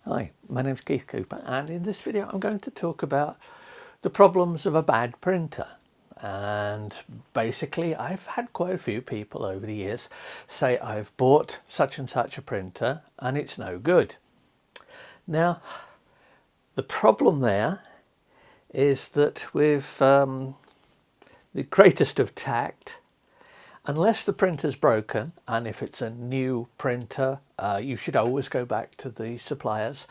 Hi, my name's Keith Cooper, and in this video I'm going to talk about the problems of a bad printer. And basically I've had quite a few people over the years say I've bought such and such a printer and it's no good. Now the problem there is that with the greatest of tact, unless the printer's broken, and if it's a new printer, you should always go back to the suppliers.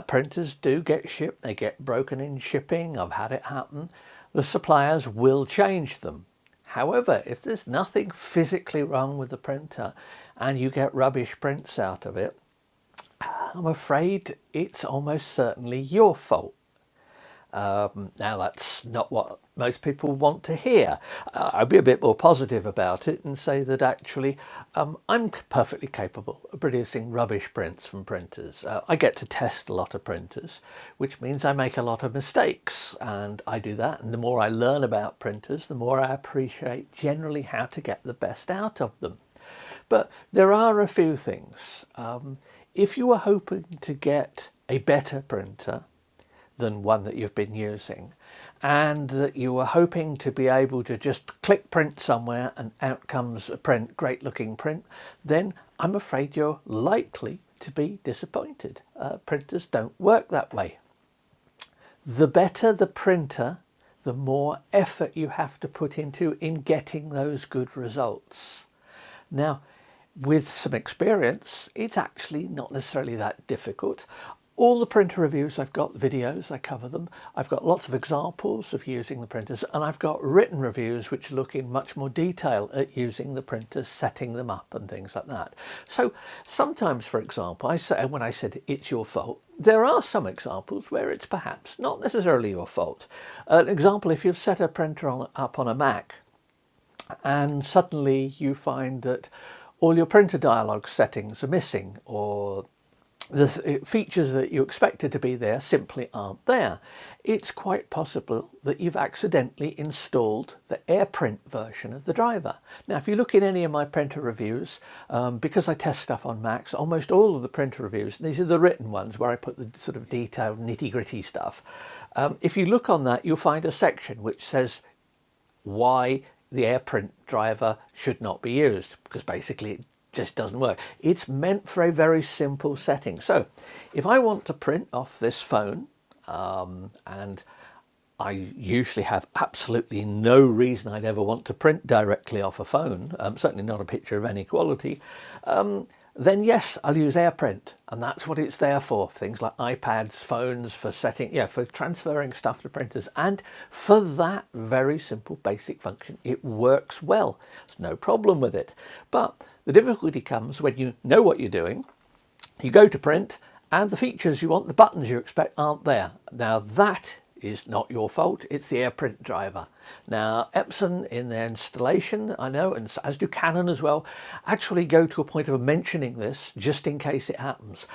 Printers do get shipped, they get broken in shipping, I've had it happen. The suppliers will change them. However, if there's nothing physically wrong with the printer and you get rubbish prints out of it, I'm afraid it's almost certainly your fault. Now that's not what most people want to hear. I'll be a bit more positive about it and say that actually I'm perfectly capable of producing rubbish prints from printers. I get to test a lot of printers, which means I make a lot of mistakes, and I do that, and the more I learn about printers, the more I appreciate generally how to get the best out of them. But there are a few things. If you are hoping to get a better printer than one that you've been using, and that you are hoping to be able to just click print somewhere and out comes a print, great looking print, then I'm afraid you're likely to be disappointed. Printers don't work that way. The better the printer, the more effort you have to put into in getting those good results. Now, with some experience, it's actually not necessarily that difficult. All the printer reviews I've got, videos, I cover them. I've got lots of examples of using the printers, and I've got written reviews which look in much more detail at using the printers, setting them up and things like that. So sometimes, for example, when I said it's your fault, there are some examples where it's perhaps not necessarily your fault. An example, if you've set a printer up on a Mac and suddenly you find that all your printer dialog settings are missing, or the features that you expected to be there simply aren't there, it's quite possible that you've accidentally installed the AirPrint version of the driver. Now, if you look in any of my printer reviews, because I test stuff on Macs, almost all of the printer reviews, these are the written ones where I put the sort of detailed nitty-gritty stuff. If you look on that, you'll find a section which says why the AirPrint driver should not be used, because basically it just doesn't work. It's meant for a very simple setting. So if I want to print off this phone, and I usually have absolutely no reason I'd ever want to print directly off a phone, certainly not a picture of any quality, then yes, I'll use AirPrint, and that's what it's there for. Things like iPads, phones, for setting, for transferring stuff to printers, and for that very simple basic function, it works well. There's no problem with it. But the difficulty comes when you know what you're doing, you go to print, and the features you want, the buttons you expect, aren't there. Now that is not your fault, it's the AirPrint driver. Now Epson, in their installation, I know, and as do Canon as well, actually go to a point of mentioning this just in case it happens.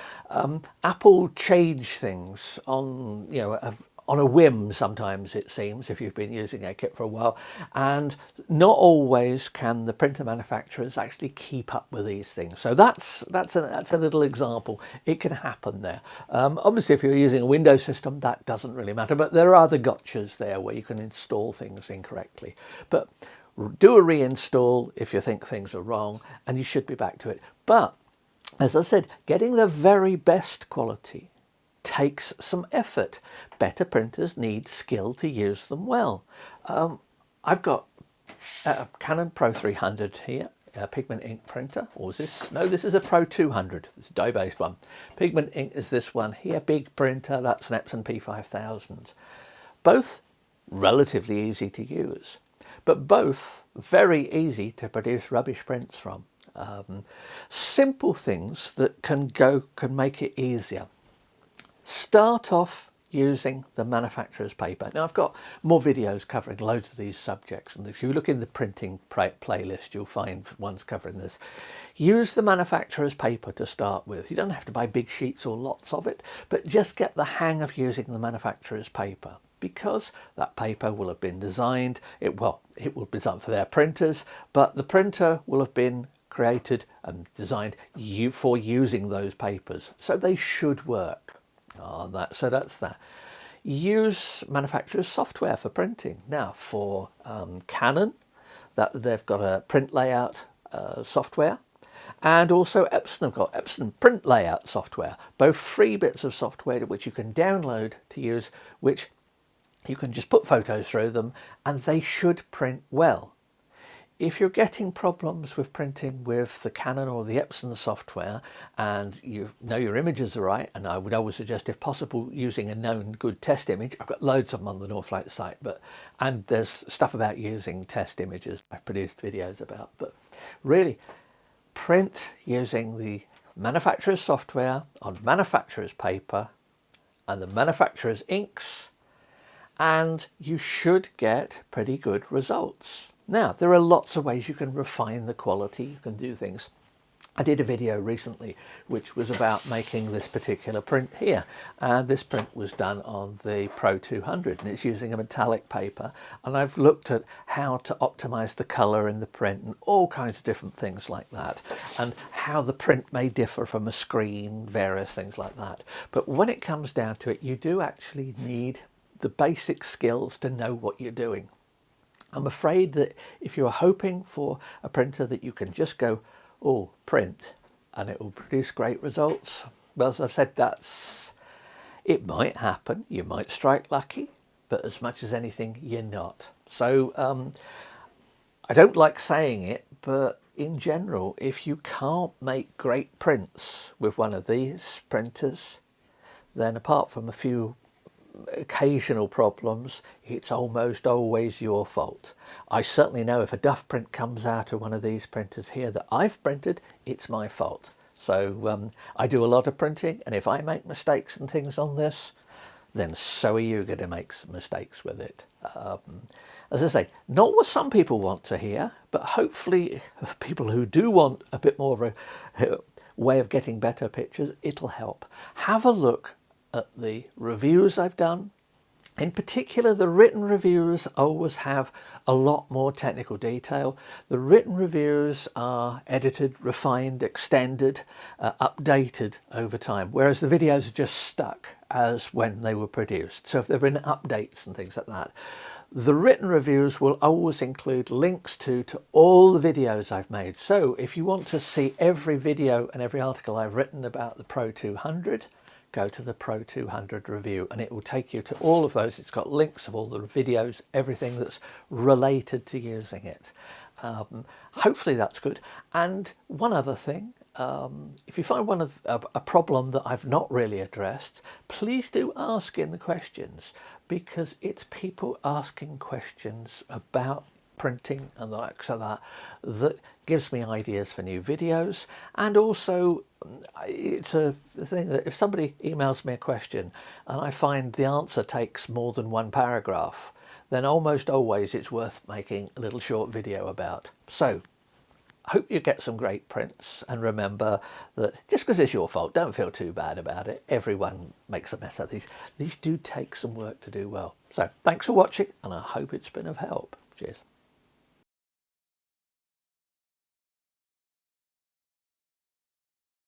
Apple change things on a whim sometimes, it seems, if you've been using a kit for a while, and not always can the printer manufacturers actually keep up with these things. So that's a little example. It can happen there. Obviously, if you're using a Windows system, that doesn't really matter, but there are other gotchas there where you can install things incorrectly. But do a reinstall if you think things are wrong, and you should be back to it. But as I said, getting the very best quality takes some effort. Better printers need skill to use them well. I've got a Canon Pro 300 here, a Pigment Ink printer. Or is this? No, this is a Pro 200. It's a die-based one. Pigment Ink is this one here, big printer. That's an Epson P5000. Both relatively easy to use, but both very easy to produce rubbish prints from. Simple things that can make it easier. Start off using the manufacturer's paper. Now I've got more videos covering loads of these subjects, and if you look in the printing playlist you'll find ones covering this. Use the manufacturer's paper to start with. You don't have to buy big sheets or lots of it, but just get the hang of using the manufacturer's paper, because that paper will have been designed, it will be designed for their printers, but the printer will have been created and designed for using those papers, so they should work. So that's that. Use manufacturer's software for printing. Now for Canon, that they've got a print layout software, and also Epson have got Epson print layout software, both free bits of software which you can download to use, which you can just put photos through them and they should print well. If you're getting problems with printing with the Canon or the Epson software and you know your images are right, and I would always suggest if possible using a known good test image. I've got loads of them on the Northlight site, and there's stuff about using test images I've produced videos about, but really print using the manufacturer's software on manufacturer's paper and the manufacturer's inks, and you should get pretty good results. Now, there are lots of ways you can refine the quality. You can do things. I did a video recently which was about making this particular print here. This print was done on the Pro 200 and it's using a metallic paper. And I've looked at how to optimize the color in the print and all kinds of different things like that. And how the print may differ from a screen, various things like that. But when it comes down to it, you do actually need the basic skills to know what you're doing. I'm afraid that if you're hoping for a printer that you can just go, oh, print, and it will produce great results, well, as I've said, it might happen. You might strike lucky, but as much as anything, you're not. So I don't like saying it, but in general, if you can't make great prints with one of these printers, then apart from a few occasional problems, it's almost always your fault. I certainly know if a duff print comes out of one of these printers here that I've printed, it's my fault. So I do a lot of printing, and if I make mistakes and things on this, then so are you going to make some mistakes with it. As I say, not what some people want to hear, but hopefully people who do want a bit more of a way of getting better pictures, it'll help. Have a look at the reviews I've done. In particular, the written reviews always have a lot more technical detail. The written reviews are edited, refined, extended, updated over time, whereas the videos are just stuck as when they were produced. So if there have been updates and things like that. The written reviews will always include links to all the videos I've made. So if you want to see every video and every article I've written about the Pro 200, go to the Pro 200 review and it will take you to all of those. It's got links of all the videos, everything that's related to using it. Hopefully that's good. And one other thing, if you find a problem that I've not really addressed, please do ask in the questions, because it's people asking questions about printing and the likes of that gives me ideas for new videos. And also it's a thing that if somebody emails me a question and I find the answer takes more than one paragraph, then almost always it's worth making a little short video about. So I hope you get some great prints, and remember that just because it's your fault, don't feel too bad about it. Everyone makes a mess of these. These do take some work to do well. So thanks for watching, and I hope it's been of help. Cheers.